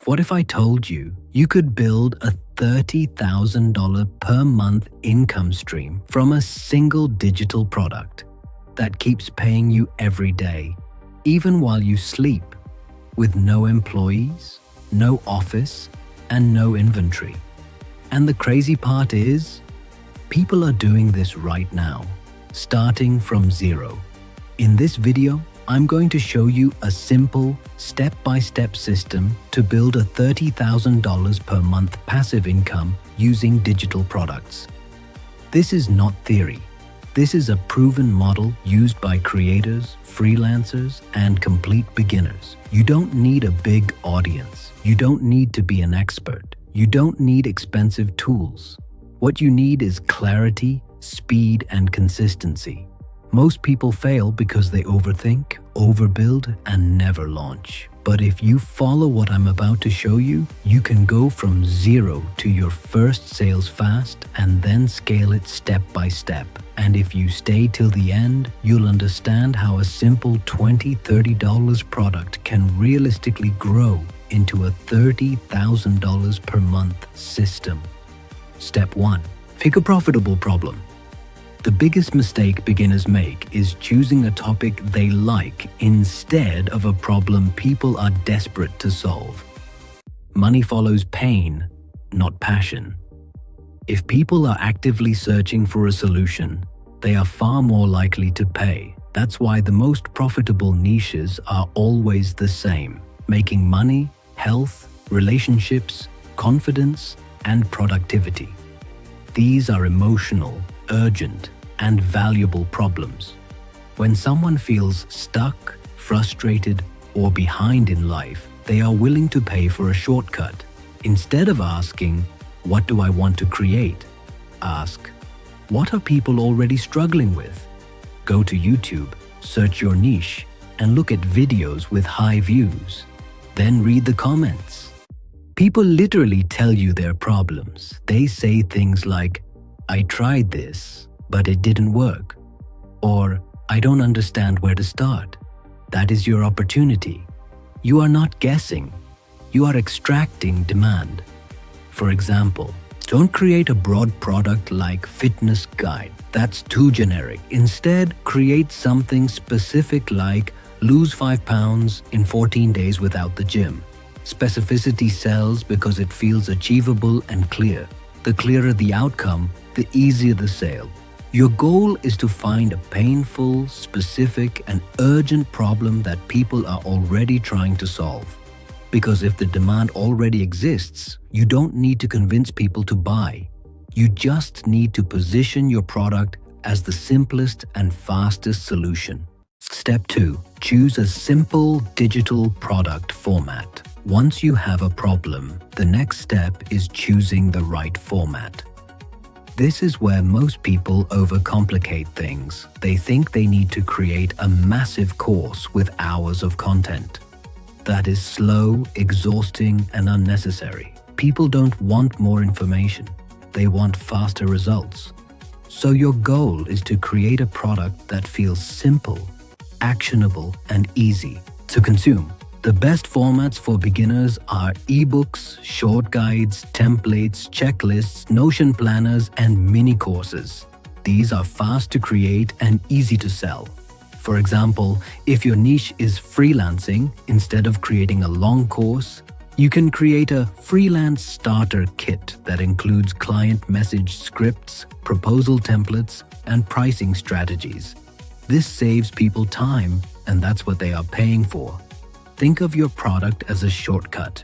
What if I told you you could build a $30,000 per month income stream from a single digital product that keeps paying you every day, even while you sleep, with no employees, no office, and no inventory? And the crazy part is, people are doing this right now, starting from zero. In this video, I'm going to show you a simple, step-by-step system to build a $30,000 per month passive income using digital products. This is not theory. This is a proven model used by creators, freelancers, and complete beginners. You don't need a big audience. You don't need to be an expert. You don't need expensive tools. What you need is clarity, speed, and consistency. Most people fail because they overthink, overbuild, and never launch. But if you follow what I'm about to show you, you can go from zero to your first sales fast and then scale it step by step. And if you stay till the end, you'll understand how a simple $20, $30 product can realistically grow into a $30,000 per month system. Step 1. Pick a profitable problem. The biggest mistake beginners make is choosing a topic they like instead of a problem people are desperate to solve. Money follows pain, not passion. If people are actively searching for a solution, they are far more likely to pay. That's why the most profitable niches are always the same: making money, health, relationships, confidence, and productivity. These are emotional, urgent, and valuable problems. When someone feels stuck, frustrated, or behind in life, they are willing to pay for a shortcut. Instead of asking, "What do I want to create?" ask, "What are people already struggling with?" Go to YouTube, search your niche, and look at videos with high views. Then read the comments. People literally tell you their problems. They say things like, "I tried this, but it didn't work," or "I don't understand where to start." That is your opportunity. You are not guessing. You are extracting demand. For example, don't create a broad product like fitness guide. That's too generic. Instead, create something specific like lose 5 pounds in 14 days without the gym. Specificity sells because it feels achievable and clear. The clearer the outcome, the easier the sale. Your goal is to find a painful, specific, and urgent problem that people are already trying to solve. Because if the demand already exists, you don't need to convince people to buy. You just need to position your product as the simplest and fastest solution. Step 2. Choose a simple digital product format. Once you have a problem, the next step is choosing the right format. This is where most people overcomplicate things. They think they need to create a massive course with hours of content. That is slow, exhausting, and unnecessary. People don't want more information. They want faster results. So your goal is to create a product that feels simple, actionable, and easy to consume. The best formats for beginners are ebooks, short guides, templates, checklists, Notion planners, and mini courses. These are fast to create and easy to sell. For example, if your niche is freelancing, instead of creating a long course, you can create a freelance starter kit that includes client message scripts, proposal templates, and pricing strategies. This saves people time, and that's what they are paying for. Think of your product as a shortcut.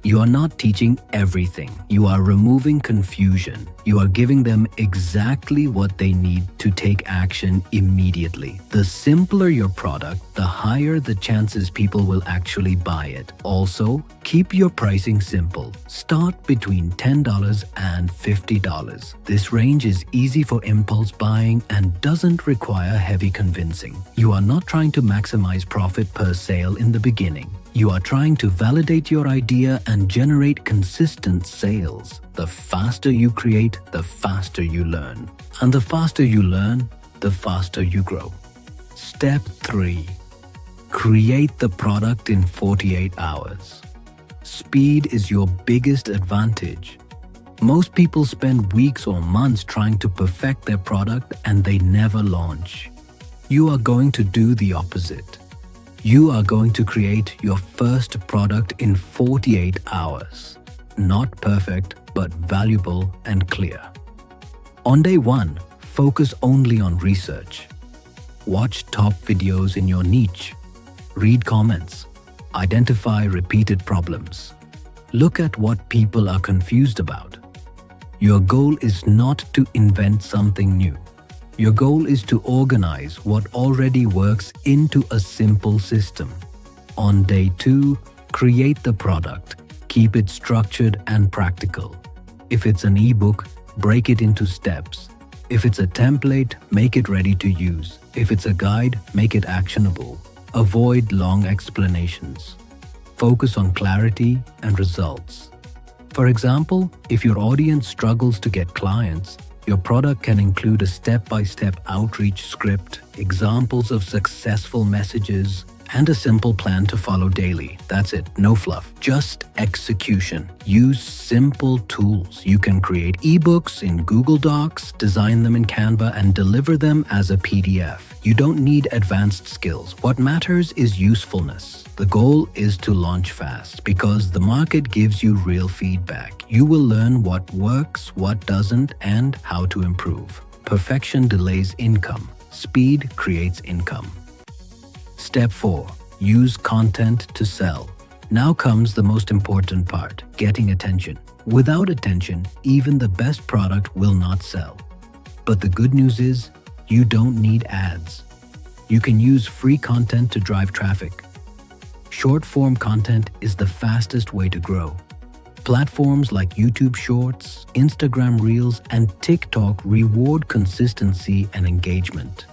You are not teaching everything. You are removing confusion. You are giving them exactly what they need to take action immediately. The simpler your product, the higher the chances people will actually buy it. Also, keep your pricing simple. Start between $10 and $50. This range is easy for impulse buying and doesn't require heavy convincing. You are not trying to maximize profit per sale in the beginning. You are trying to validate your idea and generate consistent sales. The faster you create, the faster you learn. And the faster you learn, the faster you grow. Step 3. Create the product in 48 hours. Speed is your biggest advantage. Most people spend weeks or months trying to perfect their product and they never launch. You are going to do the opposite. You are going to create your first product in 48 hours. Not perfect, but valuable and clear. On day 1, focus only on research. Watch top videos in your niche. Read comments. Identify repeated problems. Look at what people are confused about. Your goal is not to invent something new. Your goal is to organize what already works into a simple system. On day 2, create the product. Keep it structured and practical. If it's an ebook, break it into steps. If it's a template, make it ready to use. If it's a guide, make it actionable. Avoid long explanations. Focus on clarity and results. For example, if your audience struggles to get clients, your product can include a step-by-step outreach script, examples of successful messages, and a simple plan to follow daily. That's it, no fluff, just execution. Use simple tools. You can create ebooks in Google Docs, design them in Canva, and deliver them as a PDF. You don't need advanced skills. What matters is usefulness. The goal is to launch fast because the market gives you real feedback. You will learn what works, what doesn't, and how to improve. Perfection delays income. Speed creates income. Step 4. Use content to sell. Now comes the most important part, getting attention. Without attention, even the best product will not sell. But the good news is, you don't need ads. You can use free content to drive traffic. Short-form content is the fastest way to grow. Platforms like YouTube Shorts, Instagram Reels, and TikTok reward consistency and engagement.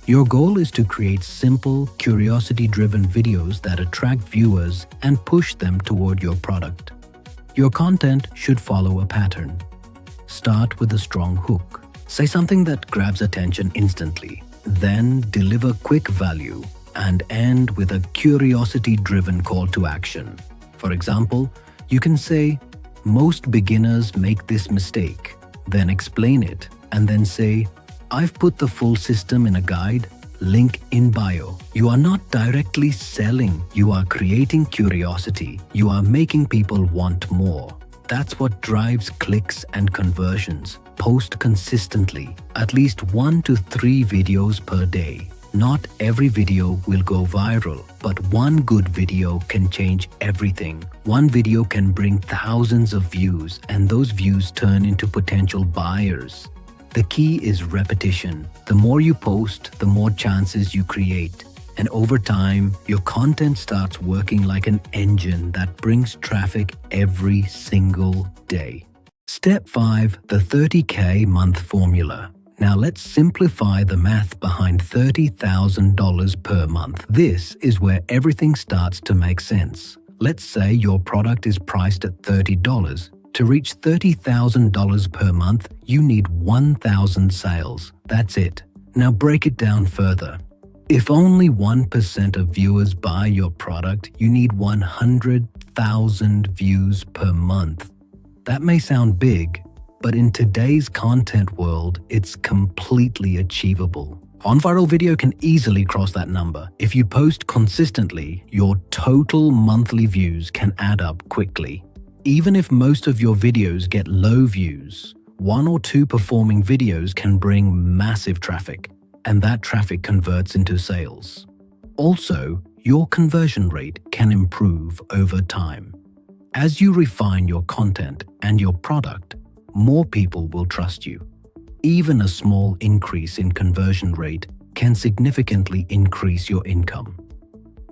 Your goal is to create simple, curiosity-driven videos that attract viewers and push them toward your product. Your content should follow a pattern. Start with a strong hook. Say something that grabs attention instantly. Then deliver quick value and end with a curiosity-driven call to action. For example, you can say, "Most beginners make this mistake." Then explain it and then say, "I've put the full system in a guide, link in bio." You are not directly selling, you are creating curiosity. You are making people want more. That's what drives clicks and conversions. Post consistently, at least 1 to 3 videos per day. Not every video will go viral, but one good video can change everything. One video can bring thousands of views, and those views turn into potential buyers. The key is repetition. The more you post, the more chances you create. And over time, your content starts working like an engine that brings traffic every single day. Step 5. The 30K month formula. Now let's simplify the math behind $30,000 per month. This is where everything starts to make sense. Let's say your product is priced at $30. To reach $30,000 per month, you need 1,000 sales. That's it. Now break it down further. If only 1% of viewers buy your product, you need 100,000 views per month. That may sound big, but in today's content world, it's completely achievable. One viral video can easily cross that number. If you post consistently, your total monthly views can add up quickly. Even if most of your videos get low views, 1 or 2 performing videos can bring massive traffic, and that traffic converts into sales. Also, your conversion rate can improve over time. As you refine your content and your product, more people will trust you. Even a small increase in conversion rate can significantly increase your income.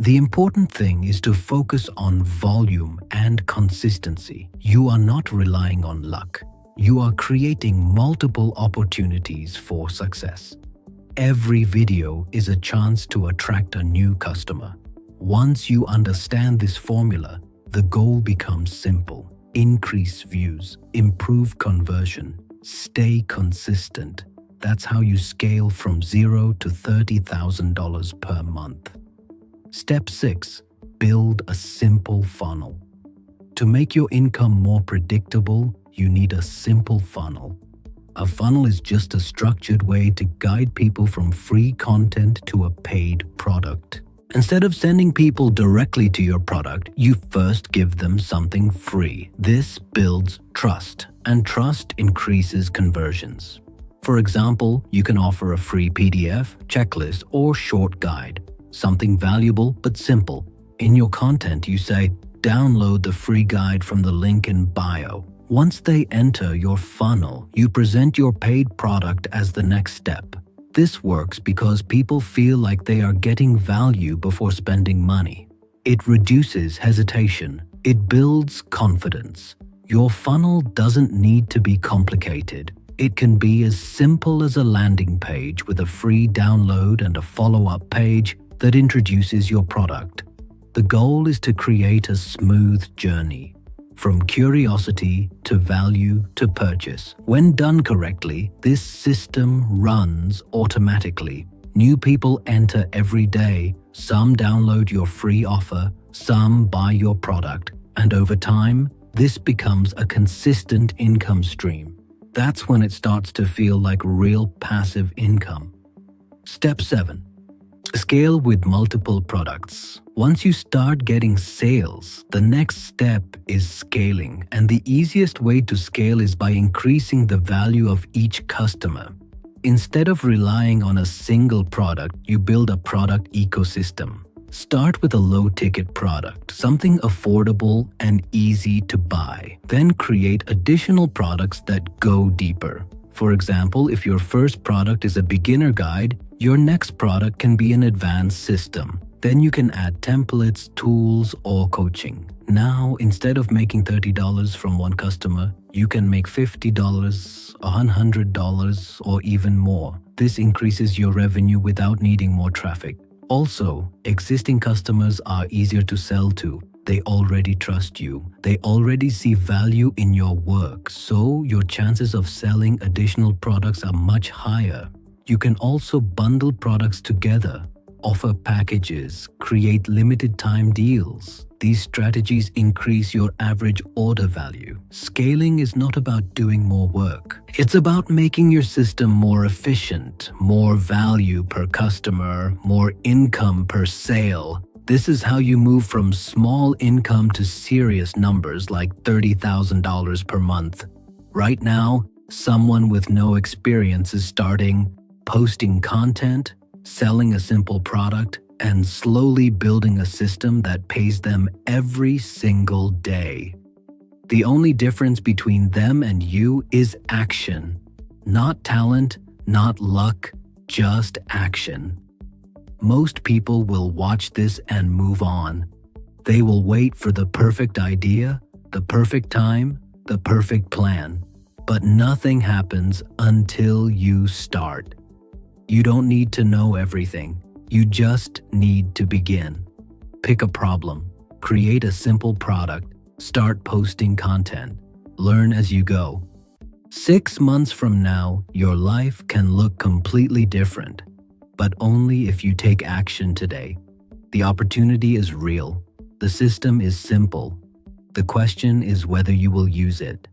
The important thing is to focus on volume and consistency. You are not relying on luck. You are creating multiple opportunities for success. Every video is a chance to attract a new customer. Once you understand this formula, the goal becomes simple. Increase views, improve conversion, stay consistent. That's how you scale from $0 to $30,000 per month. Step 6. Build a simple funnel. To make your income more predictable, you need a simple funnel. A funnel is just a structured way to guide people from free content to a paid product. Instead of sending people directly to your product, you first give them something free. This builds trust, and trust increases conversions. For example, you can offer a free PDF, checklist, or short guide, something valuable but simple. In your content, you say, download the free guide from the link in bio. Once they enter your funnel, you present your paid product as the next step. This works because people feel like they are getting value before spending money. It reduces hesitation. It builds confidence. Your funnel doesn't need to be complicated. It can be as simple as a landing page with a free download and a follow-up page that introduces your product. The goal is to create a smooth journey, from curiosity to value to purchase. When done correctly, this system runs automatically. New people enter every day. Some download your free offer, some buy your product, and over time, this becomes a consistent income stream. That's when it starts to feel like real passive income. Step 7. Scale with multiple products. Once you start getting sales, the next step is scaling, and the easiest way to scale is by increasing the value of each customer. Instead of relying on a single product, you build a product ecosystem. Start with a low-ticket product, something affordable and easy to buy. Then create additional products that go deeper. For example, if your first product is a beginner guide, your next product can be an advanced system. Then you can add templates, tools, or coaching. Now, instead of making $30 from one customer, you can make $50, $100, or even more. This increases your revenue without needing more traffic. Also, existing customers are easier to sell to. They already trust you. They already see value in your work, so your chances of selling additional products are much higher. You can also bundle products together, offer packages, create limited time deals. These strategies increase your average order value. Scaling is not about doing more work. It's about making your system more efficient, more value per customer, more income per sale. This is how you move from small income to serious numbers like $30,000 per month. Right now, someone with no experience is starting, posting content, selling a simple product, and slowly building a system that pays them every single day. The only difference between them and you is action. Not talent, not luck, just action. Most people will watch this and move on. They will wait for the perfect idea, the perfect time, the perfect plan. But nothing happens until you start. You don't need to know everything. You just need to begin. Pick a problem, create a simple product, start posting content, learn as you go. 6 months from now, your life can look completely different, but only if you take action today. The opportunity is real. The system is simple. The question is whether you will use it.